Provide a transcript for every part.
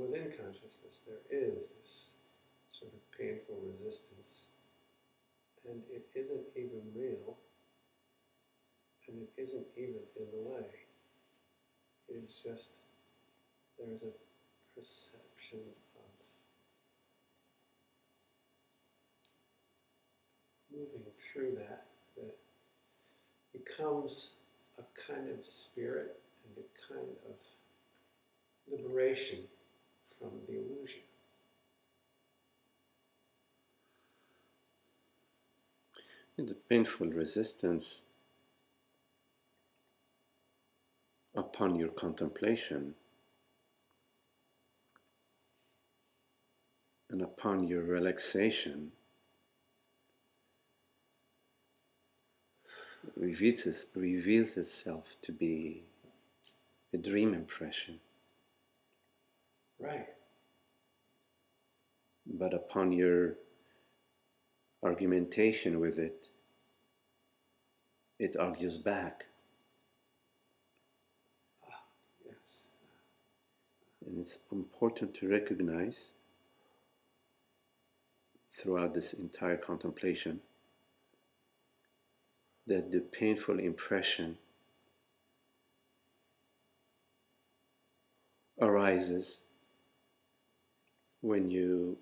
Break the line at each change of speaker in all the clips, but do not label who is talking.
within consciousness there is this sort of painful resistance, and it isn't even real, and it isn't even in the way. It's just there's a perception of moving through that becomes a kind of spirit and a kind of liberation from the illusion.
And the painful resistance upon your contemplation and upon your relaxation reveals itself to be a dream impression.
Right.
But upon your argumentation with it, it argues back.
Yes.
And it's important to recognize throughout this entire contemplation that the painful impression arises when you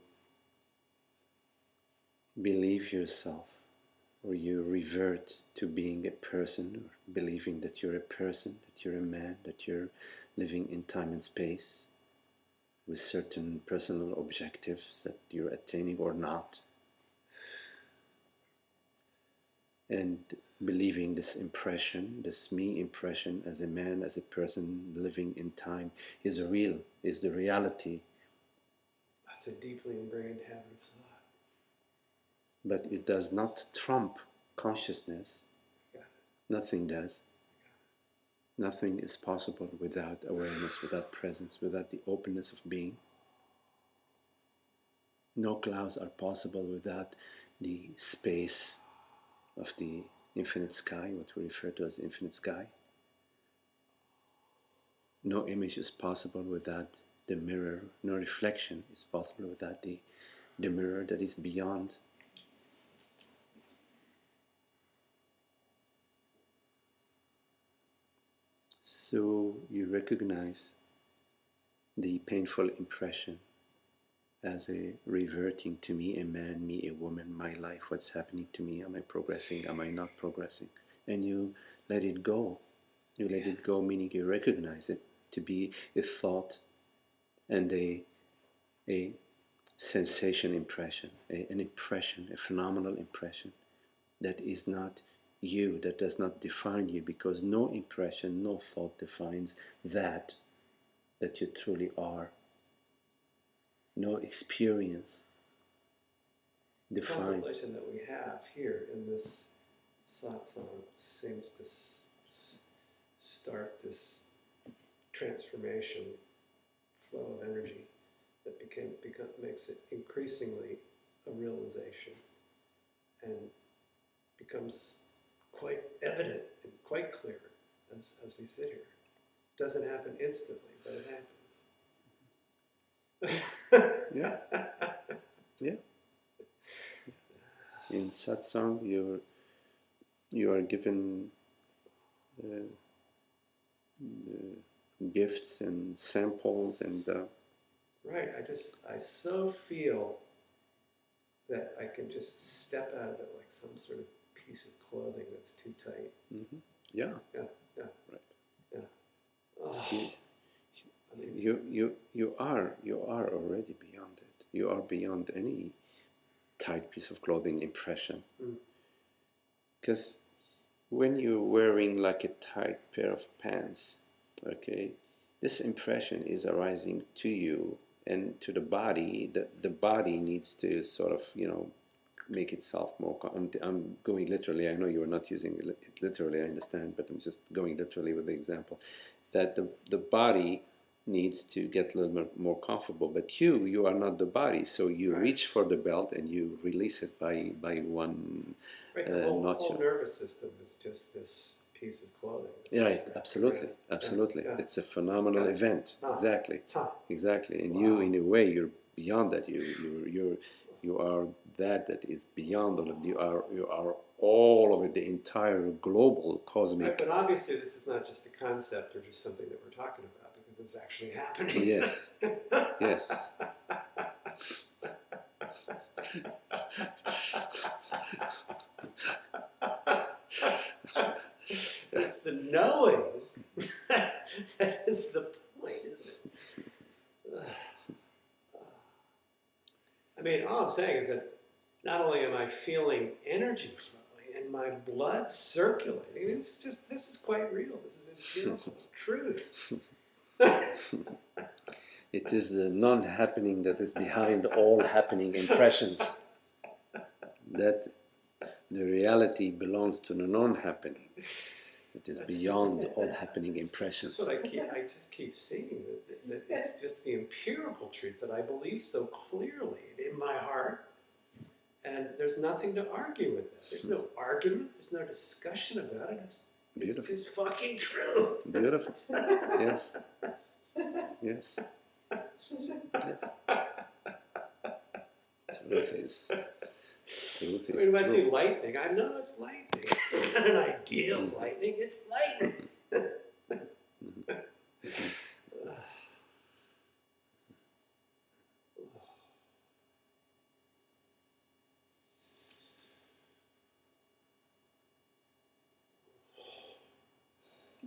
believe yourself, or you revert to being a person, or believing that you're a person, that you're a man, that you're living in time and space with certain personal objectives that you're attaining or not. And believing this impression, this me impression as a man, as a person living in time is real, is the reality.
That's a deeply ingrained habit of thought.
But it does not trump consciousness. Nothing does. Nothing is possible without awareness, without presence, without the openness of being. No clouds are possible without the space of the infinite sky, what we refer to as the infinite sky. No image is possible without the mirror. No reflection is possible without the mirror that is beyond. So you recognize the painful impression as a reverting to me, a man, me, a woman, my life, what's happening to me, am I progressing, am I not progressing? And you let it go. You let it go, meaning you recognize it to be a thought and a sensation impression, an impression, a phenomenal impression that is not you, that does not define you, because no impression, no thought defines that you truly are. No experience defines.
The contemplation that we have here in this satsang seems to start this transformation, flow of energy that makes it increasingly a realization and becomes quite evident and quite clear as we sit here. It doesn't happen instantly, but it happens.
Yeah. Yeah. In satsang, you are given gifts and samples and.
Right. I so feel that I can just step out of it like some sort of piece of clothing that's too tight.
Mm-hmm. Yeah.
Yeah. Yeah.
Right.
Yeah. Oh.
You are already beyond it. You are beyond any tight piece of clothing impression. Because when you're wearing like a tight pair of pants, okay, this impression is arising to you and to the body. The body needs to sort of, make itself more. I'm going literally. I know you are not using it literally. I understand, but I'm just going literally with the example that the body needs to get a little bit more comfortable, but you are not the body, so you reach for the belt and you release it by one
right, the whole nervous system is just this piece of clothing.
Yeah, right, absolutely, absolutely.
Yeah.
It's a phenomenal event. Exactly, exactly. And you, in a way, you're beyond that. You are that is beyond all of. You are all of it, the entire global cosmic.
Right, but obviously, this is not just a concept or just something that we're talking about, because it's actually happening.
Yes, yes.
It's the knowing that is the point of it. I mean, all I'm saying is that not only am I feeling energy flowing and my blood circulating, this is quite real. This is empirical truth.
It is the non-happening that is behind all happening impressions. That the reality belongs to the non-happening. It is beyond all happening impressions.
That's what I just keep seeing, that it's just the empirical truth that I believe so clearly in my heart, and there's nothing to argue with that. There's no argument, there's no discussion about it. It's just fucking true.
Beautiful. Yes. Yes. Yes. Truth is
when I see lightning, I know it's lightning. It's not an idea of lightning, it's lightning.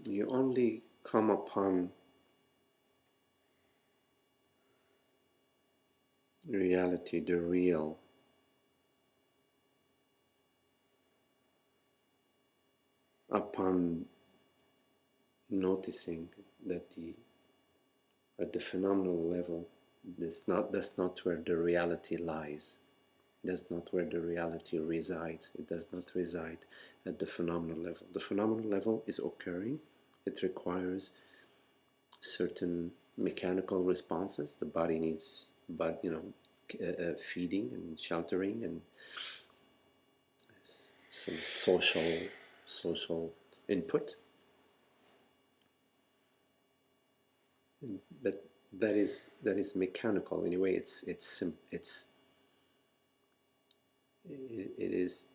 You only come upon reality, the real, upon noticing that at the phenomenal level, that's not where the reality lies. That's not where the reality resides. It does not reside at the phenomenal level. The phenomenal level is occurring. It requires certain mechanical responses. The body needs, feeding and sheltering and some social input. But that is mechanical in a way. It is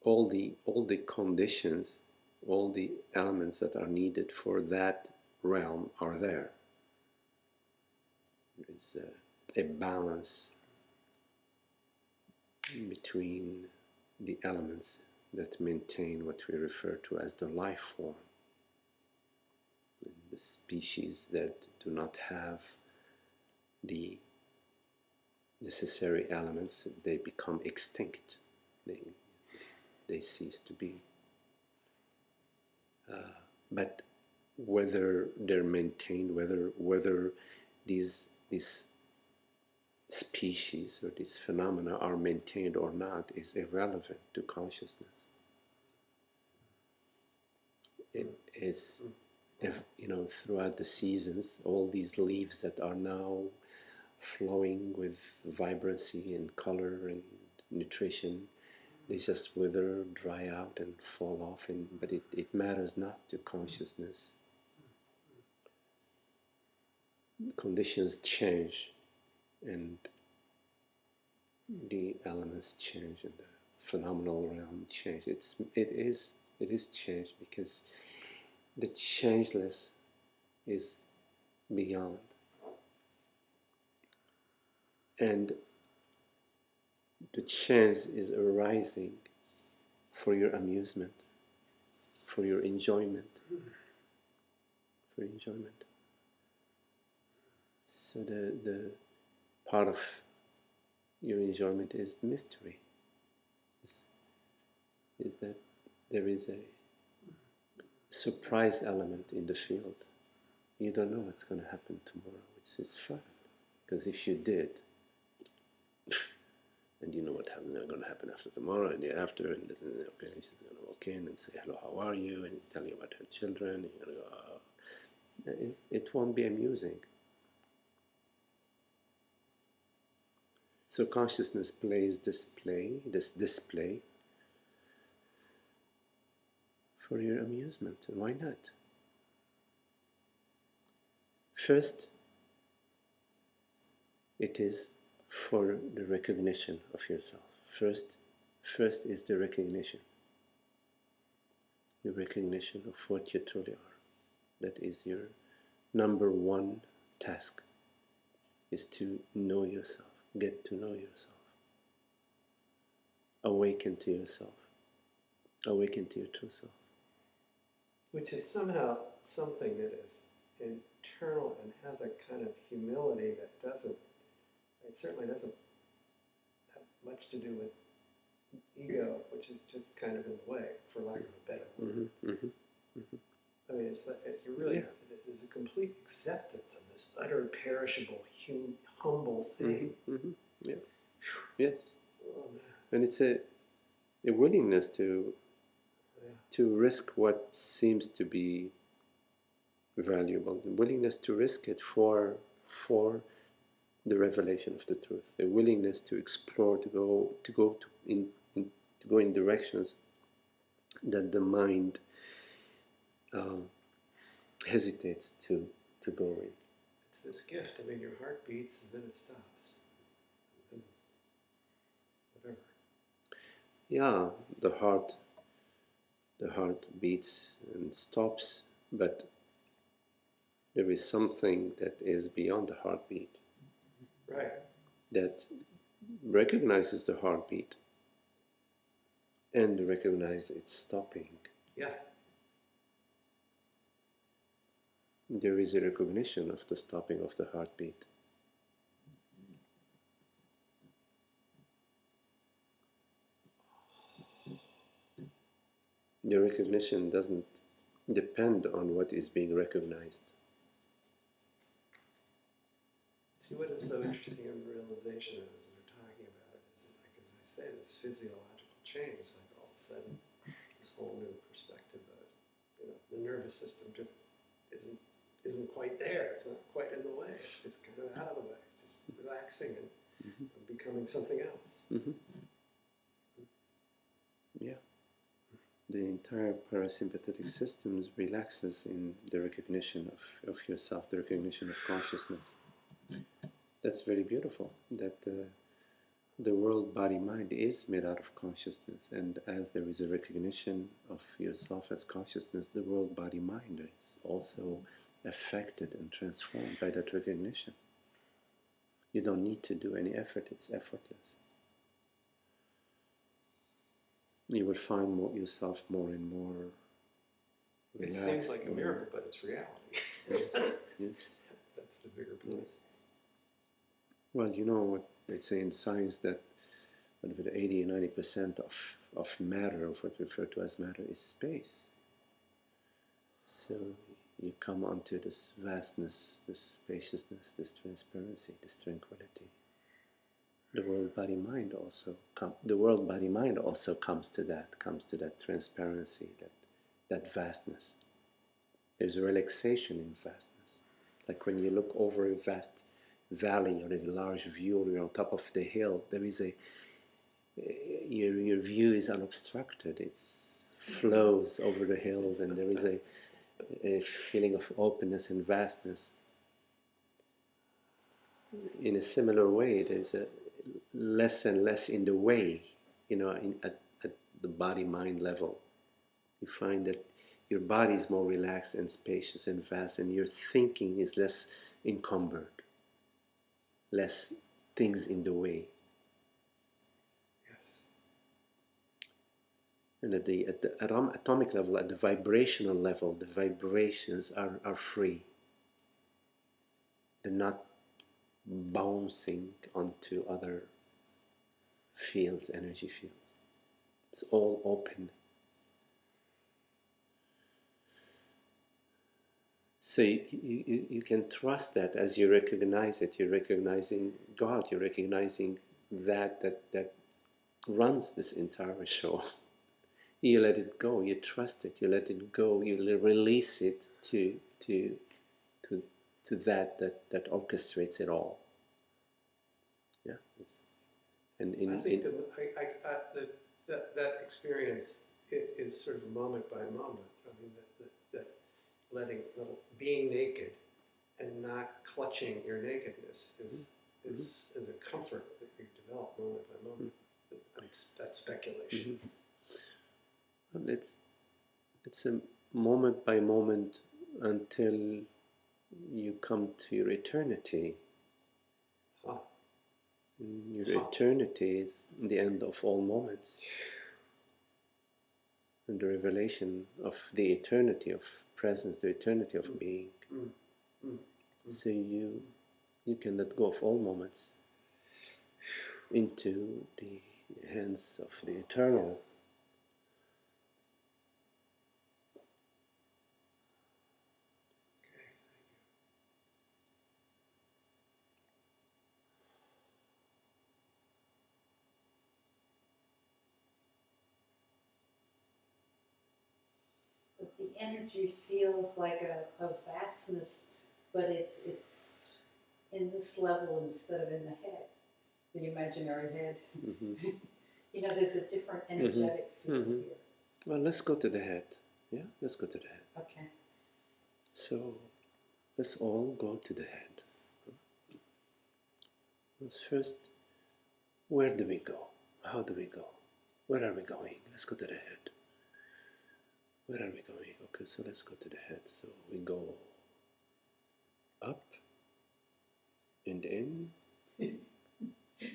all the conditions, all the elements that are needed for that realm are there. There is a balance between the elements that maintain what we refer to as the life form. The species that do not have the necessary elements, they become extinct. They cease to be. But whether they're maintained, whether these species or these phenomena are maintained or not is irrelevant to consciousness. It is, throughout the seasons, all these leaves that are now flowing with vibrancy and color and nutrition, they just wither, dry out, and fall off. But it matters not to consciousness. Conditions change, and the elements change, and the phenomenal realm change. It is changed because the changeless is beyond. And the change is arising for your amusement, for your enjoyment, So the part of your enjoyment is mystery. Is that there is a surprise element in the field. You don't know what's going to happen tomorrow, which is fun. Because if you did, and you know what happens, going to happen after tomorrow and the day after, and this is okay, she's going to walk in and say, hello, how are you? And tell you about her children, and you're going to go, oh. It won't be amusing. So consciousness plays this display for for your amusement, and why not? First, it is for the recognition of yourself. First is the recognition of what you truly are. That is your number one task, is to know yourself, get to know yourself, awaken to yourself, awaken to your true self.
Which is somehow something that is internal and has a kind of humility that it certainly doesn't have much to do with ego, which is just kind of in the way, for lack of a better word. I mean, it's like there's a complete acceptance of this utter perishable, humble thing.
Yeah. Yes.
Oh, man.
And it's a willingness to risk what seems to be valuable, the willingness to risk it for the revelation of the truth, the willingness to explore, to go in directions that the mind hesitates to go in.
It's this gift. I mean, your heart beats and then it stops. And whatever.
Yeah, the heart beats and stops, but there is something that is beyond the heartbeat.
Right.
That recognizes the heartbeat and recognizes its stopping.
Yeah.
There is a recognition of the stopping of the heartbeat. The recognition doesn't depend on what is being recognized.
See, what is so interesting in realization of, as we're talking about it, is like, as I say, this physiological change. It's like all of a sudden, this whole new perspective of, the nervous system just isn't quite there. It's not quite in the way. It's just kind of out of the way. It's just relaxing and becoming something else.
Yeah. The entire parasympathetic system relaxes in the recognition of yourself, the recognition of consciousness. That's very beautiful, that the world body-mind is made out of consciousness, and as there is a recognition of yourself as consciousness, the world body-mind is also affected and transformed by that recognition. You don't need to do any effort, it's effortless. You will find yourself more and more relaxed.
It seems like a miracle, but it's reality.
Yes.
That's the bigger point.
Yes. Well, you know what they say in science, that 80 or 90% of matter, of what we refer to as matter, is space. So you come onto this vastness, this spaciousness, this transparency, this tranquility. The world body mind also comes to that transparency, that vastness. There's a relaxation in vastness. Like when you look over a vast valley or a large view, or you're on top of the hill, there is your view is unobstructed. It flows over the hills, and there is a feeling of openness and vastness. In a similar way, there's a less and less in the way, at the body-mind level. You find that your body is more relaxed and spacious and vast, and your thinking is less encumbered, less things in the way.
Yes.
And at the atomic level, at the vibrational level, the vibrations are free. They're not bouncing onto other fields, energy fields. It's all open. So you can trust that as you recognize it. You're recognizing God. You're recognizing that runs this entire show. You let it go. You trust it. You let it go. You release it to that orchestrates it all. Yeah.
I think that experience it is sort of moment by moment. I mean, that being naked and not clutching your nakedness is a comfort that you develop moment by moment. That's speculation.
And it's a moment by moment until you come to your eternity. Your eternity is the end of all moments, and the revelation of the eternity of presence, the eternity of being. So you can let go of all moments into the hands of the eternal.
But the energy feels like a vastness, but it's in this level instead of in the head, the imaginary head. You know, there's a different energetic feel here.
Well, let's go to the head. Yeah, let's go to the head.
Okay.
So let's all go to the head. First, where do we go? How do we go? Where are we going? Let's go to the head. Where are we going? Okay, so let's go to the head. So we go up and in,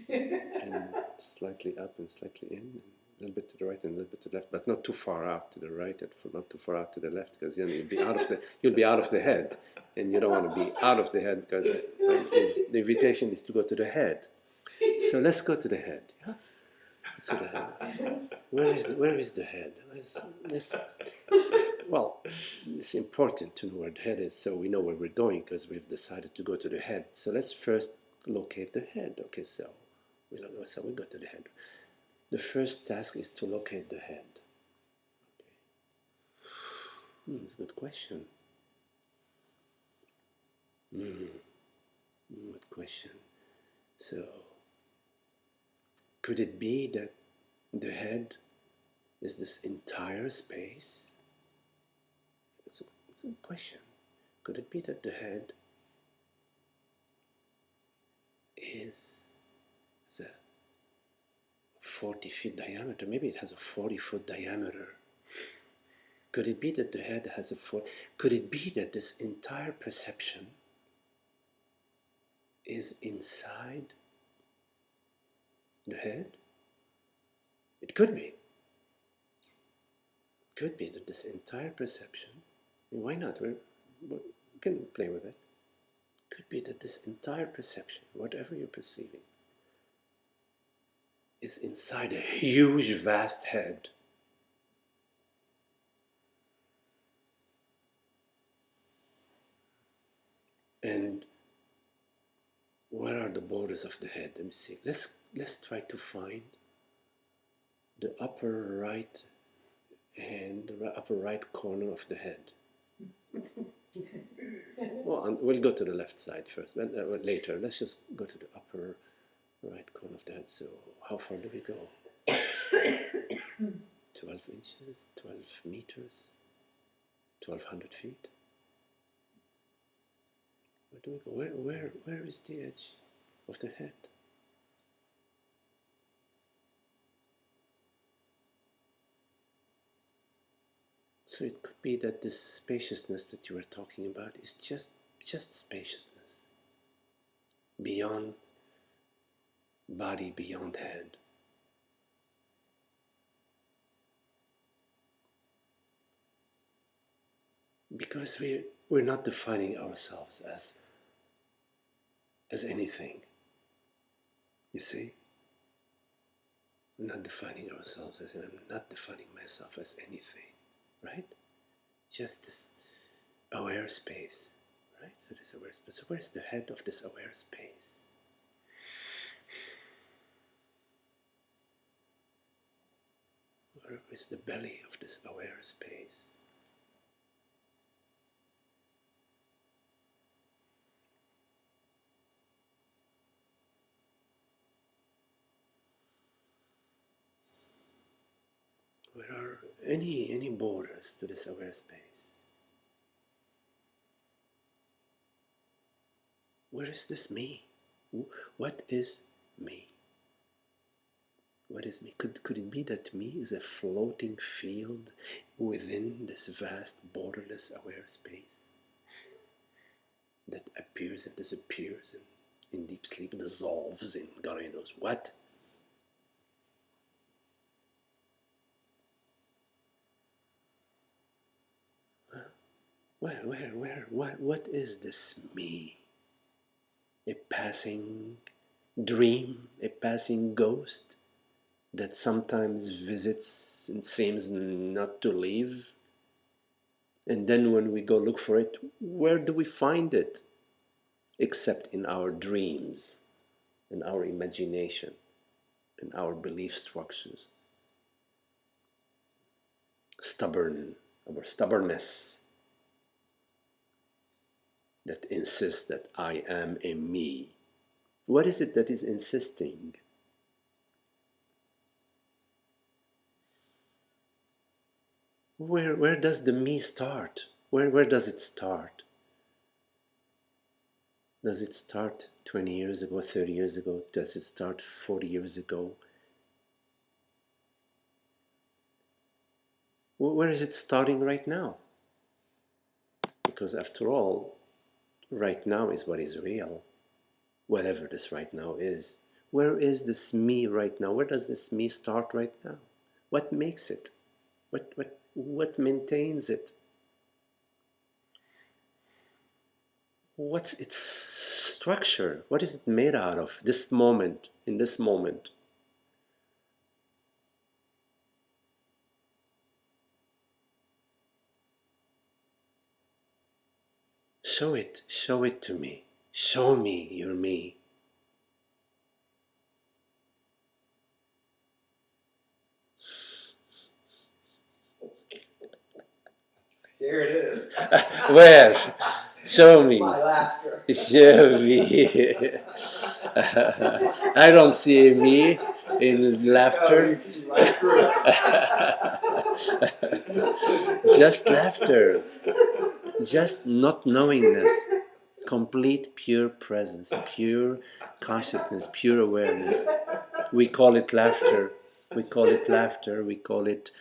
and slightly up and slightly in, and a little bit to the right and a little bit to the left, but not too far out to the right and not too far out to the left, because then you'll be out of the head, and you don't want to be out of the head, because the invitation is to go to the head. So let's go to the head. Yeah? Let's go to the head. Where is the head? Well, it's important to know where the head is, so we know where we're going, because we've decided to go to the head. So let's first locate the head. Okay, so we go to the head. The first task is to locate the head. Okay. That's a good question. Good question. So, could it be that the head is this entire space? It's a good question. Could it be that the head is a 40 feet diameter? Maybe it has a 40-foot diameter. Could it be that the head has a 40? Could it be that this entire perception is inside the head? It could be. It could be that this entire perception, I mean, why not? We can play with it. Could be that this entire perception, whatever you're perceiving, is inside a huge, vast head. And where are the borders of the head? Let me see. Let's try to find the upper right hand, the upper right corner of the head. Well, we'll go to the left side first, but later. Let's just go to the upper right corner of the head. So how far do we go? 12 inches, 12 meters, 1,200 feet. Where do we go? Where is the edge of the head? So it could be that this spaciousness that you were talking about is just spaciousness. Beyond body, beyond head. Because we're not defining ourselves as anything. You see? We're not defining ourselves as I'm not defining myself as anything. Right? Just this aware space. Right? So this aware space. So where's the head of this aware space? Where is the belly of this aware space? Where are any borders to this aware space. Where is this me? What is me? What is me? Could it be that me is a floating field within this vast, borderless aware space that appears and disappears and in deep sleep dissolves in God only knows what? What is this me? A passing dream, a passing ghost that sometimes visits and seems not to leave? And then when we go look for it, where do we find it? Except in our dreams, in our imagination, in our belief structures. Our stubbornness that insists that I am a me. What is it that is insisting? Where does the me start? Where does it start? Does it start 20 years ago, 30 years ago? Does it start 40 years ago? Where is it starting right now? Because after all, right now is what is real, whatever this right now is. Where is this me right now? Where does this me start right now? What makes it? What maintains it? What's its structure? What is it made out of? This moment, in this moment. Show it to me. Show me your me.
Here it is.
Where? Show me.
My laughter.
Show me. I don't see me in laughter. Just laughter. Just not knowingness. Complete pure presence, pure consciousness, pure awareness. We call it laughter. We call it laughter. We call it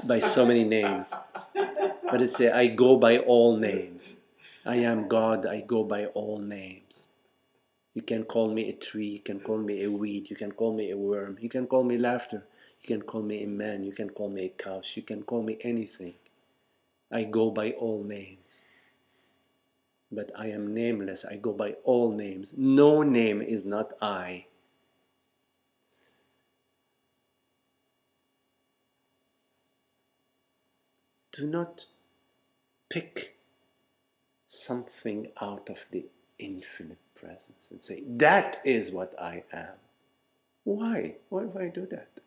by so many names. But it's I go by all names. I am God. I go by all names. You can call me a tree. You can call me a weed. You can call me a worm. You can call me laughter. You can call me a man. You can call me a couch. You can call me anything. I go by all names. But I am nameless. I go by all names. No name is not I. Do not pick something out of the infinite presence and say, that is what I am. Why? Why do that?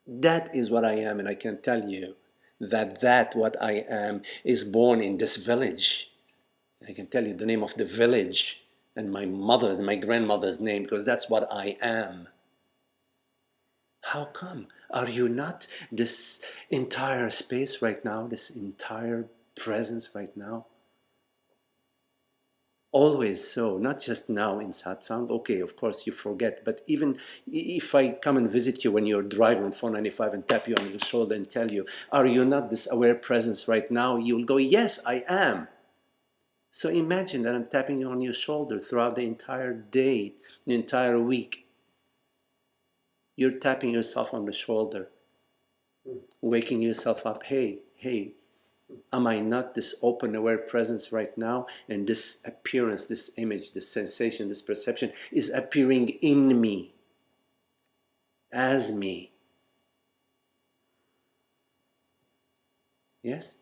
That is what I am, and I can tell you that what I am is born in this village. I can tell you the name of the village and my mother's and my grandmother's name, because that's what I am. How come? Are you not this entire space right now, this entire presence right now? Always so, not just now in satsang. Okay, of course you forget, but even if I come and visit you when you're driving on 495 and tap you on the shoulder and tell you, are you not this aware presence right now? You'll go, yes, I am. So imagine that I'm tapping you on your shoulder throughout the entire day, the entire week. You're tapping yourself on the shoulder, waking yourself up. Hey, am I not this open, aware presence right now? And this appearance, this image, this sensation, this perception is appearing in me, as me. Yes?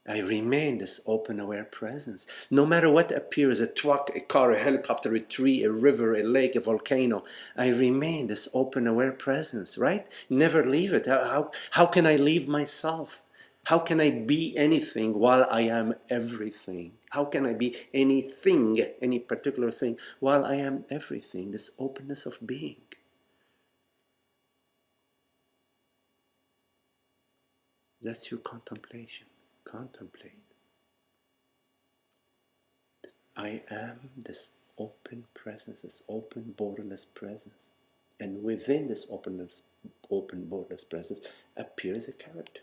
I remain this open, aware presence. No matter what appears, a truck, a car, a helicopter, a tree, a river, a lake, a volcano, I remain this open, aware presence, right? Never leave it. How can I leave myself? How can I be anything while I am everything? How can I be anything, any particular thing, while I am everything? This openness of being. That's your contemplation. Contemplate. I am this open presence, this open, borderless presence. And within this open, borderless presence appears a character,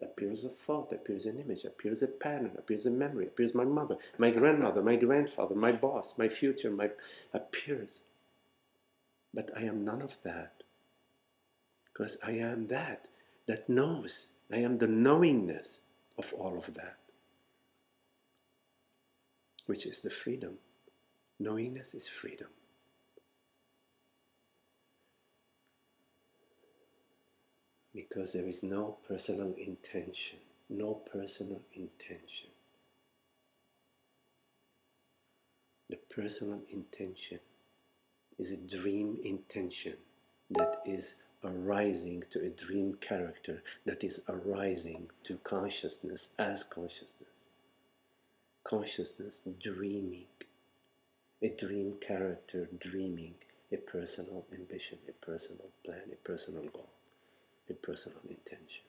appears a thought, appears an image, appears a pattern, appears a memory, appears my mother, my grandmother, my grandfather, my boss, my future, appears. But I am none of that. Because I am that knows. I am the knowingness of all of that, which is the freedom. Knowingness is freedom. Because there is no personal intention. No personal intention. The personal intention is a dream intention that is arising to a dream character, that is arising to consciousness as consciousness. Consciousness dreaming, a dream character dreaming a personal ambition, a personal plan, a personal goal, a personal intention.